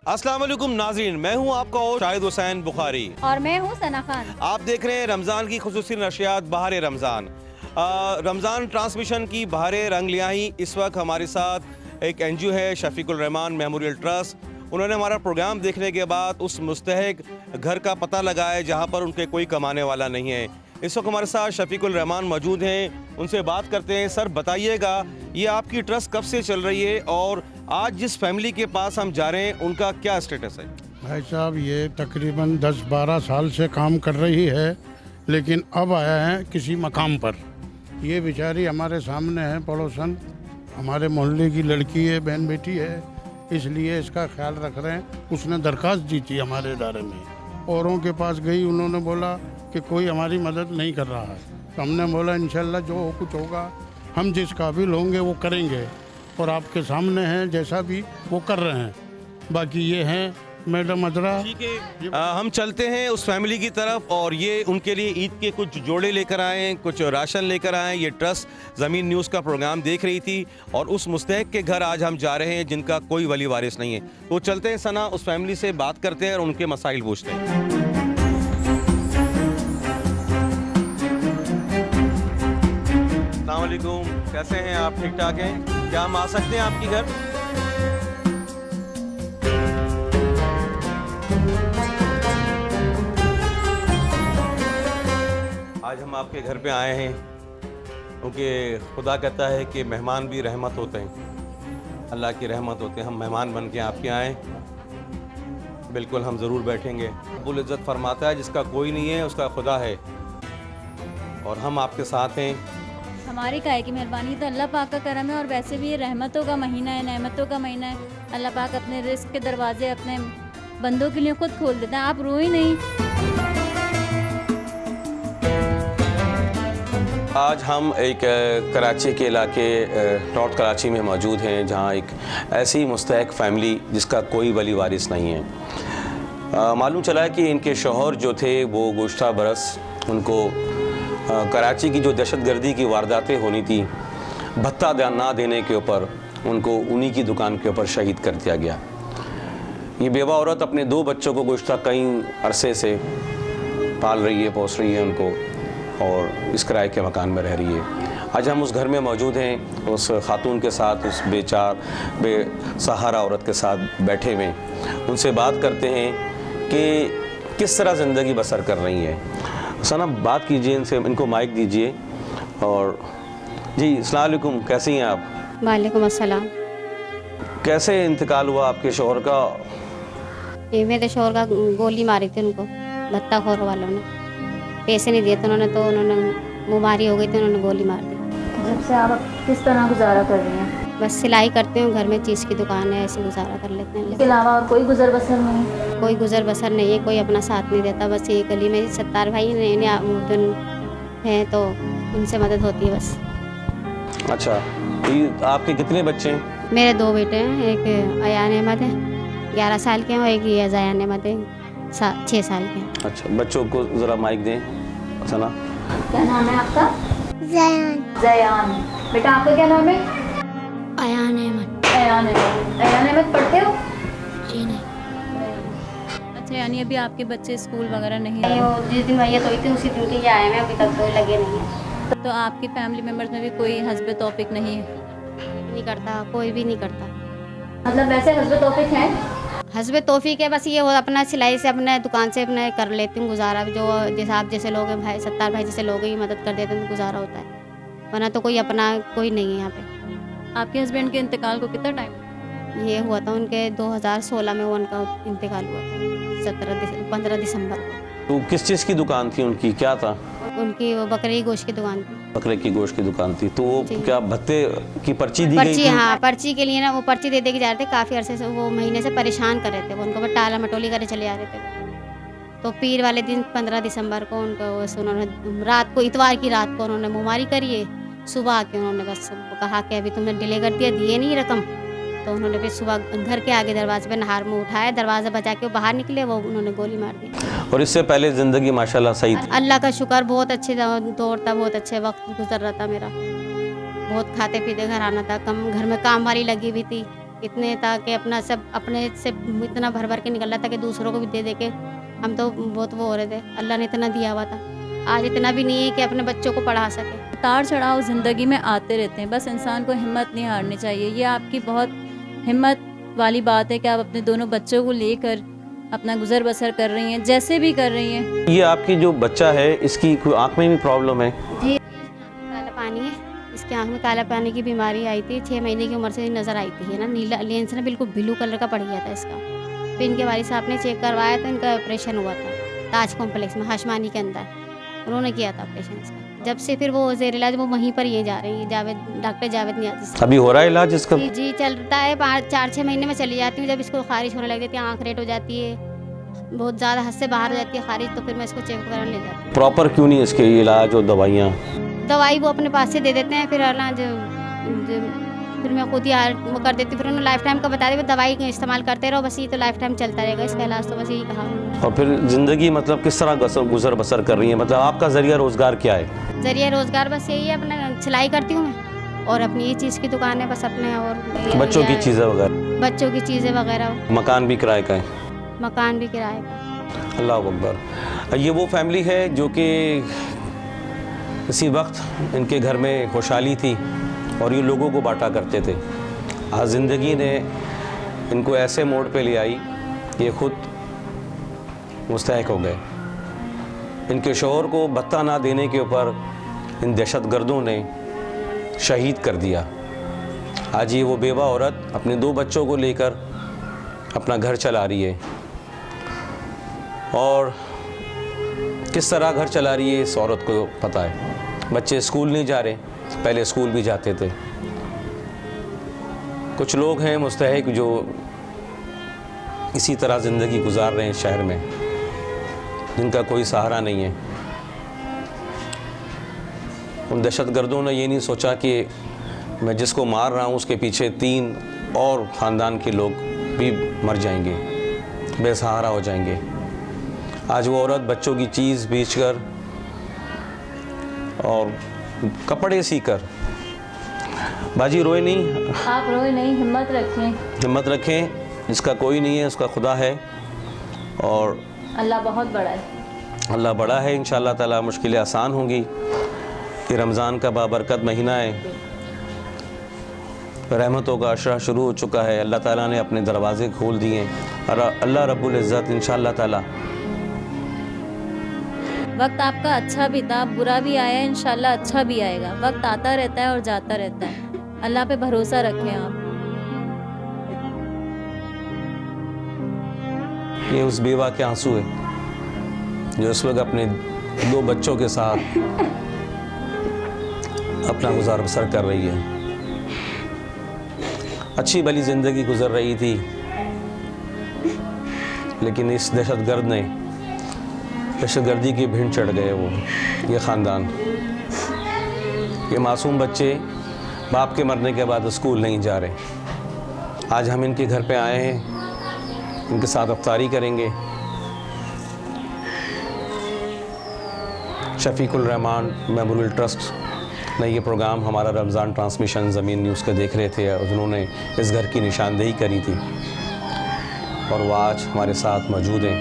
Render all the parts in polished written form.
अस्सलाम वालेकुम नाज़रीन, मैं हूं आपका होस्ट शाहिद हुसैन बुखारी और मैं हूं सना खान। आप देख रहे हैं रमज़ान की खुसूसी नशियात बहार रमज़ान। रमज़ान ट्रांसमिशन की बहार रंग लियाही। इस वक्त हमारे साथ एक NGO है शफीकुल रहमान मेमोरियल ट्रस्ट। उन्होंने हमारा प्रोग्राम देखने के बाद उस मुस्तहक घर का पता लगाया जहां पर उनके कोई कमाने वाला नहीं है। इस वक्त हमारे साथ शफीकुल रहमान मौजूद हैं, उनसे बात करते हैं। सर बताइएगा, ये आपकी ट्रस्ट कब से चल रही है और आज जिस फैमिली के पास हम जा रहे हैं उनका क्या स्टेटस है? भाई साहब, ये तकरीबन 10-12 साल से काम कर रही है, लेकिन अब आया है किसी मकाम पर। ये बेचारी हमारे सामने है, पड़ोसन, हमारे मोहल्ले की लड़की है, बहन बेटी है, इसलिए इसका ख्याल रख रहे हैं। उसने दरख्वास्त दी थी हमारे इदारे में, औरों के पास गई, उन्होंने बोला कि कोई हमारी मदद नहीं कर रहा है। तो हमने बोला इंशाल्लाह जो कुछ होगा हम जिस काबिल होंगे वो करेंगे, और आपके सामने हैं जैसा भी वो कर रहे हैं। बाकी ये हैं मैडम अजरा। ठीक है, हम चलते हैं उस फैमिली की तरफ और ये उनके लिए ईद के कुछ जोड़े लेकर आए हैं, कुछ राशन लेकर आए हैं। ये ट्रस्ट ज़मीन न्यूज़ का प्रोग्राम देख रही थी और उस मुस्तहक के घर आज हम जा रहे हैं जिनका कोई वली वारिस नहीं है। तो चलते हैं सना, उस फैमिली से बात करते हैं और उनके मसाइल पूछते हैं। अस्सलाम वालेकुम, कैसे हैं आप? ठीक ठाक हैं? क्या हम आ सकते हैं आपके घर? आज हम आपके घर पे आए हैं क्योंकि खुदा कहता है कि मेहमान भी रहमत होते हैं, अल्लाह की रहमत होते हैं। हम मेहमान बन के आपके आए, बिल्कुल हम ज़रूर बैठेंगे। रब्बुल इज़्ज़त फरमाता है जिसका कोई नहीं है उसका खुदा है, और हम आपके साथ हैं। हमारी काहे की मेहरबानी, तो अल्लाह पाक का करम है। और वैसे भी ये रहमतों का महीना है, नेमतों का महीना है। अल्लाह पाक अपने रिस्क के दरवाजे अपने बंदों के लिए खुद खोल देता है। आप रोए नहीं। आज हम एक कराची के इलाके नॉर्थ कराची में मौजूद हैं जहां एक ऐसी मुस्तहक फैमिली जिसका कोई वली वारिस नहीं है। मालूम चला है कि इनके शौहर जो थे वो गुज़श्ता बरस उनको कराची की जो दहशतगर्दी की वारदातें होनी थी, भत्ता ना देने के ऊपर उनको उन्हीं की दुकान के ऊपर शहीद कर दिया गया। ये बेवा औरत अपने 2 बच्चों को गुज़श्ता कई अरसे से पाल रही है, पोस रही है उनको, और इस किराए के मकान में रह रही है। आज हम उस घर में मौजूद हैं, उस खातून के साथ, उस बेसहारा औरत के साथ बैठे हुए उनसे बात करते हैं कि किस तरह ज़िंदगी बसर कर रही है। सना, बात कीजिए इनसे, इनको माइक दीजिए। और जी अस्सलाम वालेकुम, कैसी हैं आप? वालेकुम अस्सलाम। कैसे इंतकाल हुआ आपके शौहर का? ये मेरे शोहर का गोली मारी थी उनको भत्ता खोर वालों ने, पैसे नहीं दिए थे उन्होंने, तो उन्होंने बीमारी हो गई थी, उन्होंने गोली मार दी। जब से आप किस तरह गुजारा कर रही हैं? बस सिलाई करती हूँ, घर में चीज़ की दुकान है, ऐसे गुजारा कर लेते हैं। इसके अलावा और कोई गुजर बसर नहीं? कोई गुजर बसर नहीं है, कोई अपना साथ नहीं देता। बस ये गली में सत्तार भाई हैं तो उनसे मदद होती है बस। अच्छा, ये आपके कितने बच्चे हैं? मेरे 2 बेटे हैं, एक अयान अहमद है 11 साल के हैं, और एक ये जयान अहमद है 6 साल के हैं। अच्छा, बच्चों को ज़रा माइक दें। सना, क्या नाम है आपका? जयान। जयान। बेटा आपका क्या नाम है? अयान अहमद। अयान अहमद। अयान अहमद पढ़ते हो? जी नहीं। अच्छा, यानी अभी आपके बच्चे स्कूल वगैरह नहीं नहीं, हैं? वो जिस दिन मैयत हुई थी उसी दिन के ये आए हैं, अभी तक तो लगे नहीं हैं। तो आपकी फैमिली मेम्बर्स में भी कोई हस्ब तौफीक नहीं है? नहीं करता, कोई भी नहीं करता। मतलब वैसे हस्ब तौफीक हैं? हस्बे तौफीक है, बस ये वो अपना सिलाई से अपने दुकान से अपने कर लेती हूँ गुजारा। जो जैसे आप जैसे लोग हैं, भाई सत्तार भाई जैसे लोग हैं, मदद कर देते हैं तो गुजारा होता है, वरना तो कोई अपना कोई नहीं है यहाँ पे। आपके हस्बैंड के इंतकाल को कितना टाइम? ये हुआ था उनके 2016 में, वो उनका इंतकाल हुआ था 15 दिसंबर को। तो किस चीज़ की दुकान थी उनकी, क्या था? उनकी वो बकरी गोश्त की दुकान थी। बकरे की गोश्त की दुकान थी। तो वो जी। क्या भत्ते की पर्ची दी गई पर्ची, थी? हाँ, पर्ची के लिए ना, वो पर्ची दे के जा रहे थे। काफ़ी अरसे से वो महीने से परेशान कर रहे थे, वो उनको बस टाला मटोली करे चले आ रहे थे। तो पीर वाले दिन 15 दिसंबर को उनको उन्होंने रात को, इतवार की रात को उन्होंने मुमारी करी है। सुबह आके उन्होंने बस कहा कि अभी तुमने डिले कर दिया, दिए नहीं रकम। तो उन्होंने फिर सुबह घर के आगे दरवाजे पे नहार मुँह उठाया, दरवाज़ा बजा के वो बाहर निकले, वो उन्होंने गोली मार दी। और इससे पहले ज़िंदगी माशाल्लाह सही थी? अल्लाह का शुक्र, बहुत अच्छे दौर था, बहुत अच्छे वक्त गुजर रहा था मेरा। बहुत खाते पीते घर आना था, कम घर में काम वाली लगी हुई थी, इतने था कि अपना सब अपने से इतना भर भर के निकल रहा था कि दूसरों को भी दे दे के हम तो बहुत वो हो रहे थे। अल्लाह ने इतना दिया हुआ था, आज इतना भी नहीं है कि अपने बच्चों को पढ़ा सके। उतार चढ़ाव ज़िंदगी में आते रहते हैं, बस इंसान को हिम्मत नहीं हारनी चाहिए। ये आपकी बहुत हिम्मत वाली बात है कि आप अपने दोनों बच्चों को लेकर अपना गुजर बसर कर रही हैं, जैसे भी कर रही हैं। ये आपकी जो बच्चा है, इसकी कोई आँख में भी प्रॉब्लम है? जी, काला पानी है, इसकी आँख में काला पानी की बीमारी आई थी। 6 महीने की उम्र से नज़र आई थी, है ना, नीला लेंस ना बिल्कुल ब्लू कलर का पड़ गया था इसका। फिर इनके वालिद साहब ने चेक करवाया तो इनका ऑपरेशन हुआ था ताज कॉम्प्लेक्स में हाशमानी के अंदर, उन्होंने किया था ऑपरेशन इसका। जब से फिर वो ज़ेर इलाज वो वहीं पर ये जा रही है, जावेद डॉक्टर जावेद नियाज़ी। अभी हो रहा है इलाज इसका? जी चलता है, 4-6 महीने में चली जाती हूँ। जब इसको खारिश होने लग जाती है, आँख रेड हो जाती है, बहुत ज़्यादा हद से बाहर हो जाती है खारिश, तो फिर मैं इसको चेक कराने ले जाती हूँ। प्रॉपर क्यों नहीं इसके इलाज और दवाइयाँ? दवाई वो अपने पास से दे देते हैं, फिर अल्लाह फिर मैं खुद ही वो कर देती हूँ। फिर उन्होंने लाइफ टाइम का बता दिया, दवाई इस्तेमाल करते रहो, बस ये तो लाइफ टाइम चलता रहेगा इसका इलाज, तो बस यही कहा उन्होंने। और फिर ज़िंदगी मतलब किस तरह गुजर बसर कर रही है? मतलब आपका ज़रिया रोज़गार क्या है? ज़रिए रोज़गार बस यही है, अपना सिलाई करती हूँ मैं, और अपनी ये चीज़ की दुकान है बस अपने, और बच्चों की चीज़ें वगैरह? बच्चों की चीज़ें वगैरह। मकान भी किराए का है? मकान भी किराए का। अल्लाह अकबर। ये वो फैमिली है जो कि इसी वक्त इनके घर में खुशहाली थी और ये लोगों को बांटा करते थे। आज ज़िंदगी ने इनको ऐसे मोड़ पे ले आई, ये खुद मुस्तहक हो गए। इनके शोहर को भत्ता ना देने के ऊपर इन दहशतगर्दों ने शहीद कर दिया। आज ये वो बेवा औरत अपने 2 बच्चों को लेकर अपना घर चला रही है, और किस तरह घर चला रही है इस औरत को पता है। बच्चे स्कूल नहीं जा रहे, पहले स्कूल भी जाते थे। कुछ लोग हैं मुस्तहक जो इसी तरह ज़िंदगी गुजार रहे हैं शहर में, जिनका कोई सहारा नहीं है। उन दहशतगर्दों ने ये नहीं सोचा कि मैं जिसको मार रहा हूँ उसके पीछे 3 और ख़ानदान के लोग भी मर जाएंगे, बेसहारा हो जाएंगे। आज वो औरत बच्चों की चीज़ बेचकर और कपड़े सीकर, बाजी रोए नहीं, आप रोए नहीं, हिम्मत रखें, हिम्मत रखें, जिसका कोई नहीं है उसका खुदा है, और अल्लाह बहुत बड़ा है। अल्लाह बड़ा है। इंशाअल्लाह ताला मुश्किलें आसान होंगी। कि रमज़ान का बाबरकत महीना है, रहमतों का अशरा शुरू हो चुका है, अल्लाह ताला ने अपने दरवाज़े खोल दिए और अल्लाह रब्बुल इज़्ज़त इंशाअल्लाह ताला वक्त आपका अच्छा भी था, बुरा भी आया, इंशाल्लाह अच्छा भी आएगा। वक्त आता रहता है और जाता रहता है, अल्लाह पे भरोसा रखें आप। ये उस बेवा के आंसू है जो इस वक्त अपने 2 बच्चों के साथ अपना गुजार बसर कर रही है। अच्छी भली ज़िंदगी गुजर रही थी, लेकिन इस दहशतगर्दी की भिंड चढ़ गए वो, ये ख़ानदान। ये मासूम बच्चे बाप के मरने के बाद स्कूल नहीं जा रहे। आज हम इनके घर पे आए हैं, इनके साथ इफ्तारी करेंगे। शफीकुल रहमान मेमोरियल ट्रस्ट ने ये प्रोग्राम हमारा रमज़ान ट्रांसमिशन ज़मीन न्यूज़ का देख रहे थे, उन्होंने इस घर की निशानदेही करी थी और वो आज हमारे साथ मौजूद हैं।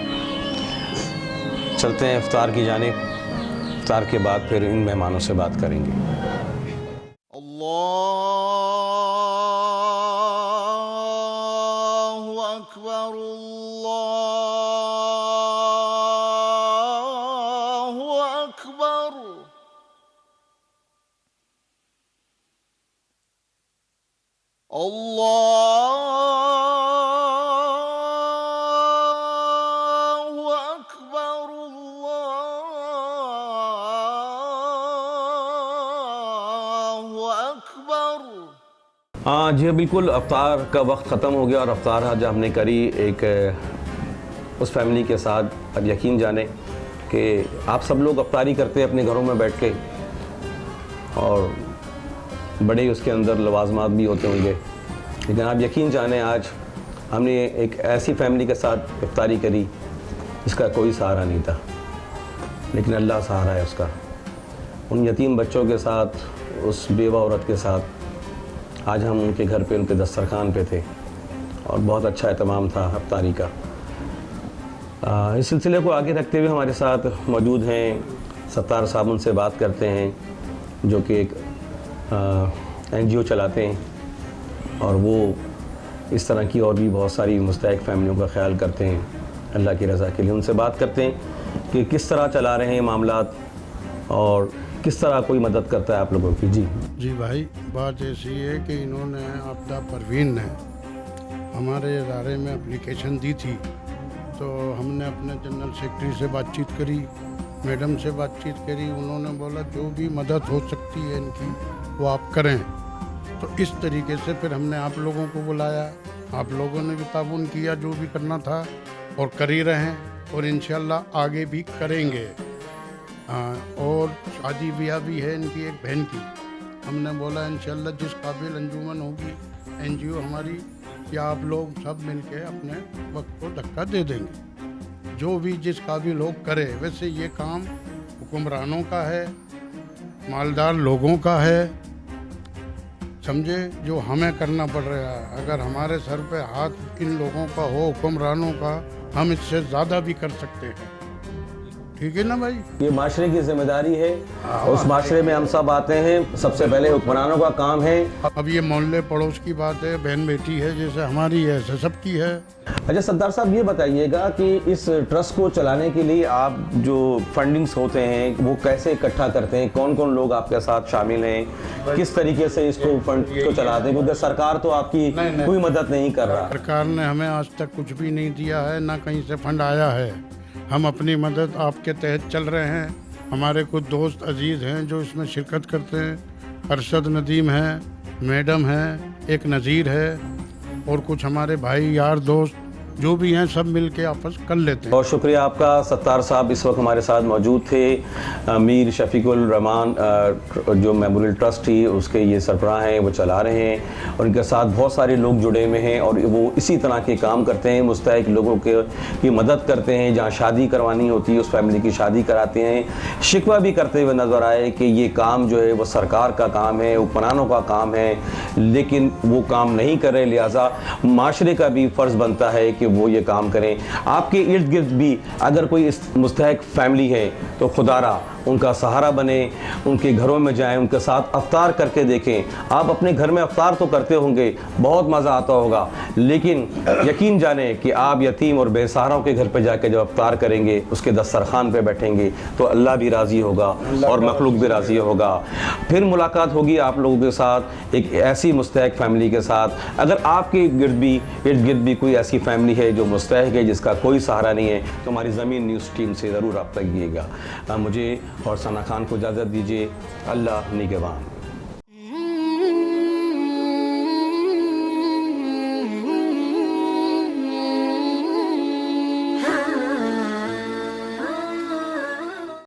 चलते हैं इफ्तार की जानिब, इफ्तार के बाद फिर इन मेहमानों से बात करेंगे। अल्लाहु अकबर, अल्लाहु अकबर, अल्लाहु अकबर, अल्लाहु अकबर। हाँ जी, बिल्कुल अफ्तार का वक्त ख़त्म हो गया और अफ्तार आज हमने करी एक उस फैमिली के साथ। अब यकीन जाने कि आप सब लोग अफ्तारी करते हैं अपने घरों में बैठ के, और बड़े ही उसके अंदर लवाजमात भी होते होंगे, लेकिन आप यकीन जाने आज हमने एक ऐसी फैमिली के साथ इफ्तारी करी जिसका कोई सहारा नहीं था, लेकिन अल्लाह सहारा है उसका। उन यतीम बच्चों के साथ, उस बेवा औरत के साथ आज हम उनके घर पे, उनके दस्तरखान पे थे। और बहुत अच्छा एहतमाम था अफ्तारी का। इस सिलसिले को आगे रखते हुए हमारे साथ मौजूद हैं सत्तार साहब, उनसे बात करते हैं, जो कि एक NGO चलाते हैं और वो इस तरह की और भी बहुत सारी मुस्तहक फैमिलियों का ख्याल करते हैं अल्लाह की रज़ा के लिए। उनसे बात करते हैं कि किस तरह चला रहे हैं मामलात और किस तरह कोई मदद करता है आप लोगों की। जी भाई, बात ऐसी है कि इन्होंने आपदा परवीन ने हमारे इदारे में एप्लीकेशन दी थी, तो हमने अपने जनरल सेक्रेटरी से बातचीत करी, मैडम से बातचीत करी। उन्होंने बोला जो भी मदद हो सकती है इनकी वो आप करें। तो इस तरीके से फिर हमने आप लोगों को बुलाया, आप लोगों ने भी ताउन किया, जो भी करना था और कर ही रहे हैं और इंशाल्लाह आगे भी करेंगे। और शादी ब्याह भी है इनकी एक बहन की। हमने बोला इंशाल्लाह जिस काबिल अंजुमन होगी NGO हमारी या आप लोग सब मिलके अपने वक्त को धक्का दे देंगे, जो भी जिस काबिल हो करे। वैसे ये काम हुक्मरानों का है, मालदार लोगों का है, समझे, जो हमें करना पड़ रहा है। अगर हमारे सर पे हाथ इन लोगों का हो, हुक्मरानों का, हम इससे ज़्यादा भी कर सकते हैं। ठीक है ना भाई? ये माशरे की जिम्मेदारी है, उस माशरे में हम सब आते हैं। सबसे पहले हुक्मरानों का काम है। अब ये मोहल्ले पड़ोस की बात है, बहन बेटी है, जैसे हमारी है ऐसे सबकी है। अच्छा सत्तार साहब, ये बताइएगा कि इस ट्रस्ट को चलाने के लिए आप जो फंडिंग्स होते हैं वो कैसे इकट्ठा करते हैं? कौन कौन लोग आपके साथ शामिल हैं? किस तरीके से इसको फंड को चलाते हैं? क्योंकि सरकार तो आपकी कोई मदद नहीं कर रहा। सरकार ने हमें आज तक कुछ भी नहीं दिया है, ना कहीं से फंड आया है। हम अपनी मदद आपके तहत चल रहे हैं। हमारे कुछ दोस्त अजीज़ हैं जो इसमें शिरकत करते हैं। अरशद नदीम है, मैडम है, एक नज़ीर है और कुछ हमारे भाई यार दोस्त जो भी हैं सब मिल के आपस कर लेते हैं। बहुत शुक्रिया आपका सत्तार साहब, इस वक्त हमारे साथ मौजूद थे। मीर शफीकुल रहमान जो मेमोरियल ट्रस्ट थी उसके ये सरबराह हैं, वो चला रहे हैं और उनके साथ बहुत सारे लोग जुड़े हुए हैं और वो इसी तरह के काम करते हैं, मुस्तहक लोगों की मदद करते हैं। जहाँ शादी करवानी होती है उस फैमिली की शादी कराते हैं। शिकवा भी करते हुए नज़र आए कि ये काम जो है वो सरकार का काम है, हुक्मरानों का काम है, लेकिन वो काम नहीं कर रहे। लिहाजा माशरे का भी फ़र्ज़ बनता है कि वो ये काम करें। आपके इर्द गिर्द भी अगर कोई मुस्तहक फैमिली है तो खुदारा उनका सहारा बने, उनके घरों में जाएं, उनके साथ अफ्तार करके देखें। आप अपने घर में अफ्तार तो करते होंगे, बहुत मज़ा आता होगा, लेकिन यकीन जाने कि आप यतीम और बेसहाराओं के घर पे जाके जब अफ्तार करेंगे, उसके दस्तरखान पे बैठेंगे तो अल्लाह भी राज़ी होगा और मखलूक भी राज़ी होगा। फिर मुलाकात होगी आप लोगों के साथ एक ऐसी मुस्तहक फैमिली के साथ। अगर आपके इर्द गिर्द भी कोई ऐसी फैमिली है जो मुस्तहक है, जिसका कोई सहारा नहीं है, तो हमारी ज़मीन न्यूज़ टीम से ज़रूर रब्ता कीजिएगा। मुझे और सना खान को इजाज़त दीजिए। अल्लाह निगहबान।